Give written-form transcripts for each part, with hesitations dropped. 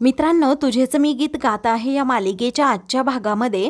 मित्रांनो, तुझेच मी गीत गात आहे या मालिकेच्या आजच्या भागामध्ये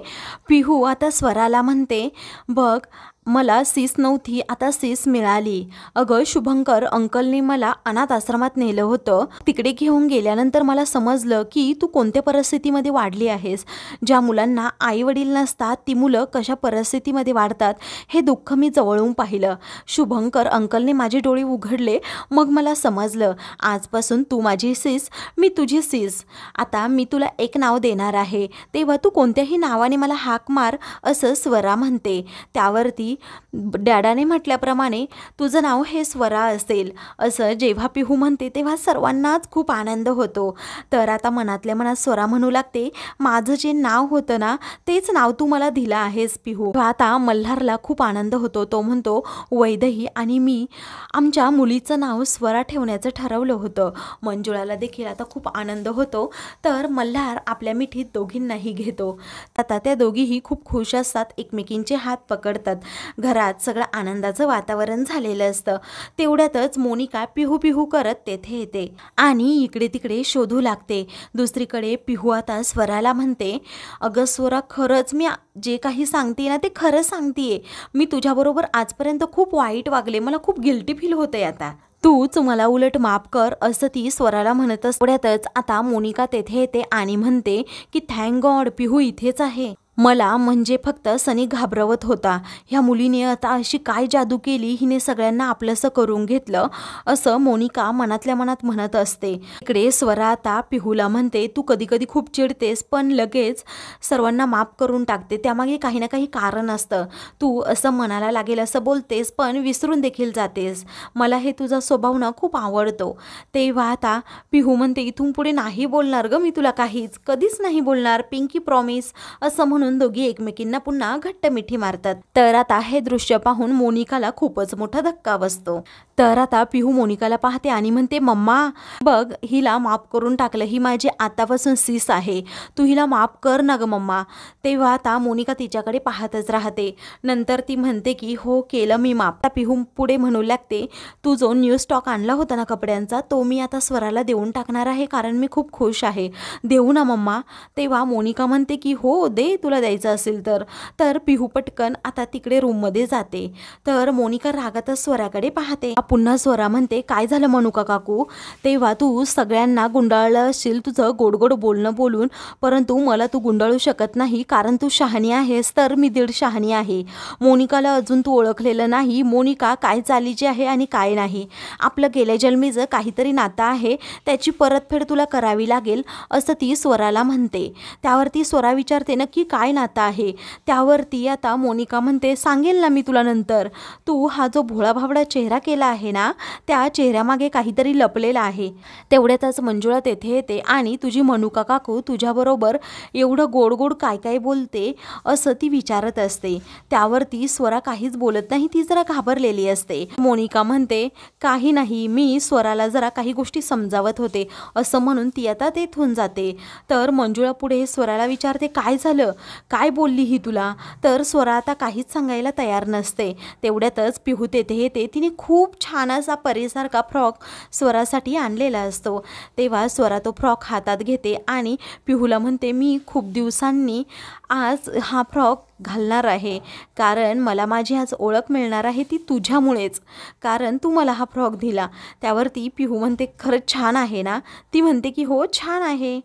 पिहू आता स्वराला म्हणते, बघ मला सीस नव्हती, आता सीस मिळाली. अगं शुभंकर अंकलने मला अनाथ आश्रमात नेलं होतं. तिकडे घेऊन गेल्यानंतर मला समजलं की तू कोणत्या परिस्थितीमध्ये वाढली आहेस. ज्या मुलांना आई वडील नसतात ती मुलं कशा परिस्थितीमध्ये वाढतात हे दुःख मी जवळून पाहिलं. शुभंकर अंकलने माझे डोळे उघडले, मग मला समजलं आजपासून तू माझी सीस, मी तुझी सीस. आता मी तुला एक नाव देणार आहे, तेव्हा तू कोणत्याही नावाने मला हाक मार, असं स्वरा म्हणते. त्यावरती डॅडाने म्हटल्याप्रमाणे तुझं नाव हे स्वरा असेल, असं जेव्हा पिहू म्हणते तेव्हा सर्वांनाच खूप आनंद होतो. तर आता मनातल्या मनात स्वरा म्हणू लागते, माझं जे नाव होतं ना तेच नाव तू मला दिलं आहेस पिहू. आता मल्हारला खूप आनंद होतो. तो म्हणतो, वैदेही आणि मी आमच्या मुलीचं नाव स्वरा ठेवण्याचं ठरवलं होतं. मंजुळाला देखील आता खूप आनंद होतो. तर मल्हार आपल्या मिठीत दोघींनाही घेतो. आता त्या दोघीही खूप खुश असतात, एकमेकींचे हात पकडतात. घरात सगळं आनंदाचं वातावरण झालेलं असतं. तेवढ्यातच मोनिका पिहू पिहू करत तेथे येते आणि इकडे तिकडे शोधू लागते. दुसरीकडे पिहू आता स्वराला म्हणते, अगं स्वरा, खरंच मी जे काही सांगते ना ते खरं सांगतेय. मी तुझ्याबरोबर आजपर्यंत खूप वाईट वागले, मला खूप गिल्टी फील होतंय. आता तूच मला उलट माफ कर, असं ती स्वराला म्हणत असते. तेवढ्यातच आता मोनिका तेथे येते आणि म्हणते की थँक गॉड पिहू इथेच आहे. मला म्हणजे फक्त सनी घाबरवत होता. ह्या मुलीने आता अशी काय जादू केली, हिने सगळ्यांना आपलंसं करून घेतलं, असं मोनिका मनातल्या मनात म्हणत असते. इकडे स्वरा आता पिहूला म्हणते, तू कधी कधी खूप चिडतेस पण लगेच सर्वांना माफ करून टाकते, त्यामागे काही ना काही कारण असतं. तू असं मनाला लागेल असं बोलतेस पण विसरून देखील जातेस. मला हे तुझा स्वभाव ना खूप आवडतो. तेव्हा आता पिहू म्हणते, इथून पुढे नाही बोलणार ग मी तुला काहीच, कधीच नाही बोलणार, पिंकी प्रॉमिस, असं म्हणून दोघी एकमेकींना पुन्हा घट्ट मिठी मारतात. तर आता हे दृश्य पाहून मोनिकाला खूपच मोठा धक्का बसतो. तर आता पिहू मोनिकाला पाहते आणि म्हणते, मम्मा बघ हिला माफ करून टाकलं, ही माझी आतापासून सीस आहे, तू हिला माफ कर ना ग मम्मा. तेव्हा आता मोनिका तिच्याकडे पाहतच राहते. नंतर ती म्हणते की हो केलं मी माफ. आता पिहू पुढे म्हणू लागते, तू जो न्यू स्टॉक आणला होता ना कपड्यांचा तो मी आता स्वराला देऊन टाकणार आहे, कारण मी खूप खुश आहे. देऊ ना मम्मा. तेव्हा मोनिका म्हणते की हो दे, तुला द्यायचं असेल तर पिहू पटकन आता तिकडे रूममध्ये जाते. तर मोनिका रागातच स्वराकडे पाहते. पुन्हा स्वरा म्हणते, काय झालं मनुका काकू. तेव्हा तू सगळ्यांना गुंडाळलं असशील तुझं गोड गोड बोलणं बोलून, परंतु मला तू गुंडाळू शकत नाही कारण तू शहाणी आहेस, तर मी दीड शहाणी आहे. मोनिकाला अजून तू ओळखलेलं नाही, मोनिका काय चालीची आहे आणि काय नाही. आपलं गेल्या जन्मीचं काहीतरी नातं आहे, त्याची परतफेड तुला करावी लागेल, असं ती स्वराला म्हणते. त्यावरती स्वरा विचारते, नक्की काय नातं आहे. त्यावरती आता मोनिका म्हणते, सांगेल ना मी तुला नंतर. तू हा जो भोळा भाबडा चेहरा केला आहे ना त्या चेहऱ्यामागे काहीतरी लपलेला आहे. तेवढ्यातच मंजुळा तेथे येते आणि तुझी मनुका काकू तुझ्याबरोबर एवढं गोड गोड काय काय बोलते असं ती विचारत असते. त्यावरती स्वरा काहीच बोलत नाही, ती जरा घाबरलेली असते. मोनिका म्हणते, काही नाही, मी स्वराला जरा काही गोष्टी समजावत होते, असं म्हणून ती आता तेथून जाते. तर मंजुळा पुढे स्वराला विचारते, काय झालं, काय बोलली ही तुला. तर स्वरा आता काहीच सांगायला तयार नसते. तेवढ्यातच पिहू तेथे येते. तिने खूप छान असा परीसारखा फ्रॉक स्वरासाठी आणलेला असतो. तेव्हा स्वरा तो फ्रॉक हातात घेते आणि पिहूला म्हणते, मी खूप दिवसांनी आज हा फ्रॉक घालणार आहे, कारण मला माझी आज ओळख मिळणार आहे ती तुझ्यामुळेच, कारण तू मला हा फ्रॉक दिला. त्यावरती पिहू म्हणते, खरंच छान आहे ना. ती म्हणते की हो छान आहे.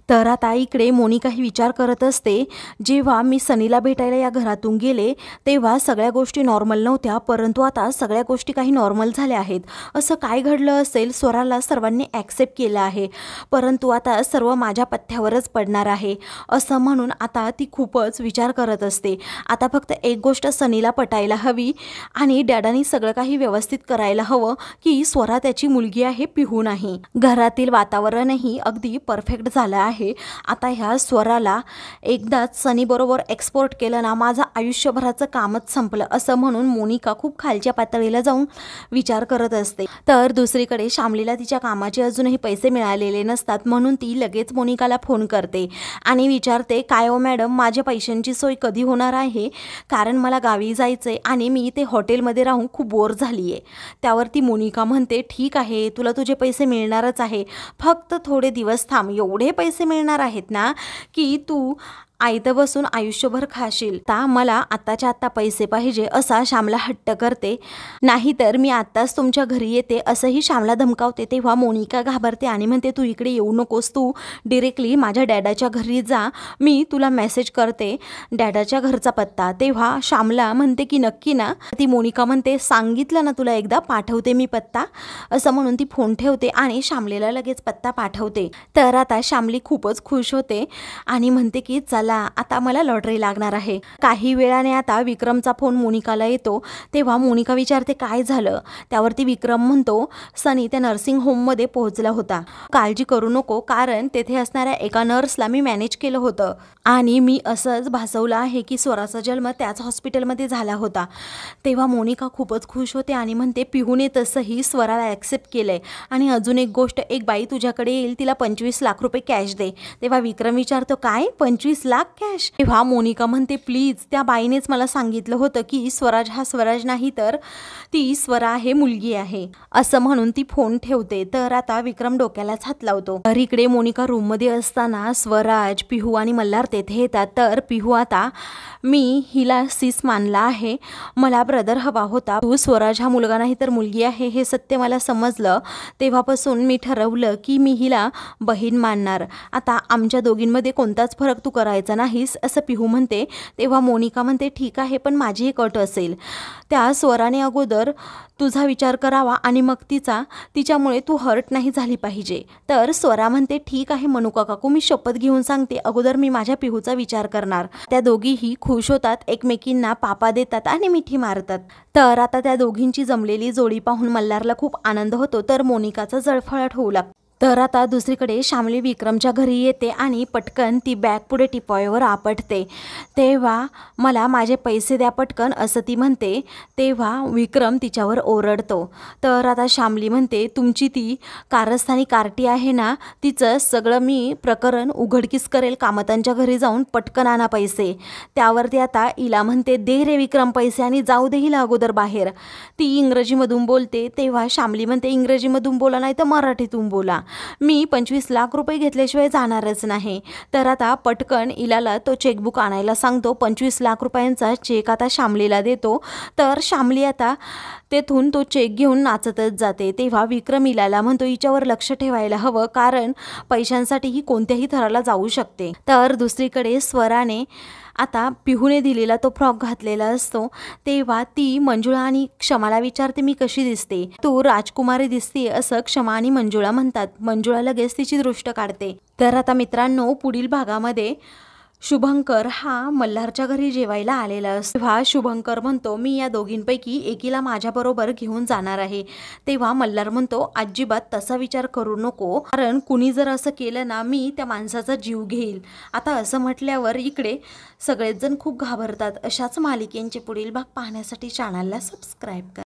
तर आता इकडे मोनिका ही विचार करत असते, जेव्हा मी सनीला भेटायला या घरातून गेले तेव्हा सगळ्या गोष्टी नॉर्मल नव्हत्या, परंतु आता सगळ्या गोष्टी काही नॉर्मल झाल्या आहेत. असं काय घडलं असेल, स्वराला सर्वांनी ॲक्सेप्ट केलं आहे, परंतु आता सर्व माझ्या पथ्यावरच पडणार आहे, असं म्हणून आता ती खूपच विचार करत असते. आता फक्त एक गोष्ट सनीला पटायला हवी आणि डॅडानी सगळं काही व्यवस्थित करायला हवं की स्वरा त्याची मुलगी आहे, पिहू नाही. घरातील वातावरणही अगदी परफेक्ट झालं आहे. आता ह्या स्वराला एकदाच सनी बरोबर एक्सपोर्ट केलं ना, माझं आयुष्यभराचं कामच संपलं असं म्हणून मोनिका खूप खालच्या पातळीला जाऊन विचार करत असते. तर दुसरीकडे श्यामलीला तिच्या कामाचे अजूनही पैसे मिळालेले नसतात, म्हणून ती लगेच मोनिकाला फोन करते आणि विचारते, काय हो मॅडम, माझ्या पैशांची सोय कधी होणार आहे? कारण मला गावी जायचं आहे आणि मी इथे हॉटेलमध्ये राहून खूप बोर झाली आहे. त्यावरती मोनिका म्हणते, ठीक आहे, तुला तुझे पैसे मिळणारच आहे, फक्त थोडे दिवस थांब. एवढे पैसे मिळणार आहेत ना की तू आयतं बसून आयुष्यभर खाशील. आता मला आत्ताच्या आत्ता पैसे पाहिजे असा श्यामला हट्ट करते. नाहीतर मी आत्ताच तुमच्या घरी येते असंही श्यामला धमकावते. तेव्हा मोनिका घाबरते आणि म्हणते, तू इकडे येऊ नकोस, तू डिरेक्टली माझ्या डॅडाच्या घरी जा, मी तुला मेसेज करते डॅडाच्या घरचा पत्ता. तेव्हा श्यामला म्हणते की नक्की ना? ती मोनिका म्हणते, सांगितलं ना तुला एकदा, पाठवते मी पत्ता असं म्हणून ती फोन ठेवते आणि श्यामलीला लगेच पत्ता पाठवते. तर आता श्यामली खूपच खुश होते आणि म्हणते की चला आता मला लॉटरी लागणार आहे. काही वेळाने आता विक्रमचा फोन मोनिकाला येतो. तेव्हा मोनिका विचारते, काय झालं? त्यावरती विक्रम म्हणतो, सनी त्या नर्सिंग होममध्ये पोहोचला होता, काळजी करू नको, कारण तेथे असणाऱ्या एका नर्सला मी मॅनेज केलं होतं आणि मी असंच भासवलं आहे की स्वराचा जन्म त्याच हॉस्पिटलमध्ये झाला होता. तेव्हा मोनिका खूपच खुश होते आणि म्हणते, पिहूने तसंही स्वराला ॲक्सेप्ट केलंय आणि अजून एक गोष्ट, एक बाई तुझ्याकडे येईल, तिला 25 लाख रुपये कॅश दे. तेव्हा विक्रम विचारतो, काय 25 लाख कॅश? तेव्हा मोनिका म्हणते, प्लीज, त्या बाईनेच मला सांगितलं होतं की स्वराज हा स्वराज नाही तर ती स्वरा आहे, मुलगी आहे असं म्हणून ती फोन ठेवते. तर आता विक्रम डोक्यालाच हात लावतो. तर इकडे मोनिका रूममध्ये असताना स्वराज, पिहू आणि मल्हार तेथे येतात. तर पिहू, आता मी हिला सीस मानला आहे, मला ब्रदर हवा होता, तू स्वराज हा मुलगा नाही तर मुलगी आहे हे सत्य मला समजलं, तेव्हापासून मी ठरवलं की मी हिला बहीण मानणार. आता आमच्या दोघींमध्ये कोणताच फरक तू करायचा नाहीस असं पिहू म्हणते. तेव्हा मोनिका म्हणते, ठीक आहे, पण माझी एक अट असेल, त्या स्वराने अगोदर तुझा विचार करावा आणि मग तिच्यामुळे तू हर्ट नाही झाली पाहिजे. तर स्वरा म्हणते, ठीक आहे मनुका काकू, मी शपथ घेऊन सांगते, अगोदर मी माझ्या पिहूचा विचार करणार. त्या दोघीही खुश होतात, एकमेकींना पापा देतात आणि मिठी मारतात. तर आता त्या दोघींची जमलेली जोडी पाहून मल्हारला खूप आनंद होतो. तर मोनिकाचा जळफळाट होऊ लागतो. तर आता दुसरीकडे श्यामली विक्रमच्या घरी येते आणि पटकन ती बॅग पुढे टिपॉयवर आपटते. तेव्हा मला माझे पैसे द्या पटकन असं ती म्हणते. तेव्हा विक्रम तिच्यावर ओरडतो. तर आता श्यामली म्हणते, तुमची ती कारस्थानी कार्टी आहे ना, तिचं सगळं मी प्रकरण उघडकीस करेल, कामतांच्या घरी जाऊन पटकन आणा पैसे. त्यावरती आता इला म्हणते, दे रे विक्रम पैसे आणि जाऊ दे हिला अगोदर बाहेर. ती इंग्रजीमधून बोलते. तेव्हा श्यामली म्हणते, इंग्रजीमधून बोला नाही तर मराठीतून बोला, मी 25 लाख रुपये घेतल्याशिवाय जाणारच नाही. तर आता पटकन इलाला तो चेकबुक आणायला सांगतो. 25 लाख रुपयांचा चेक आता श्यामलीला देतो. तर श्यामली आता तेथून तो चेक घेऊन नाचतच जाते. तेव्हा विक्रम इलाला म्हणतो, हिच्यावर लक्ष ठेवायला हवं, कारण पैशांसाठी ही कोणत्याही थराला जाऊ शकते. तर दुसरीकडे स्वराने आता पिहूने दिलेला तो फ्रॉक घातलेला असतो. तेव्हा ती मंजुळा आणि क्षमाला विचारते, मी कशी दिसते? तू राजकुमारी दिसते असं क्षमा आणि मंजुळा म्हणतात. मंजुळा लगेच तिची दृष्ट काढते. तर आता मित्रांनो, पुढील भागामध्ये शुभंकर हा मल्हारच्या घरी जेवायला आलेला असतो. तेव्हा शुभंकर म्हणतो, मी या दोघींपैकी एकीला माझ्याबरोबर घेऊन जाणार आहे. तेव्हा मल्हार म्हणतो, अजिबात तसा विचार करू नको, कारण कुणी जर असं केलं ना, मी त्या माणसाचा जीव घेईल. आता असं म्हटल्यावर इकडे सगळेच जण खूप घाबरतात. अशाच मालिकेंचे पुढील भाग पाहण्यासाठी चॅनलला सबस्क्राईब करा.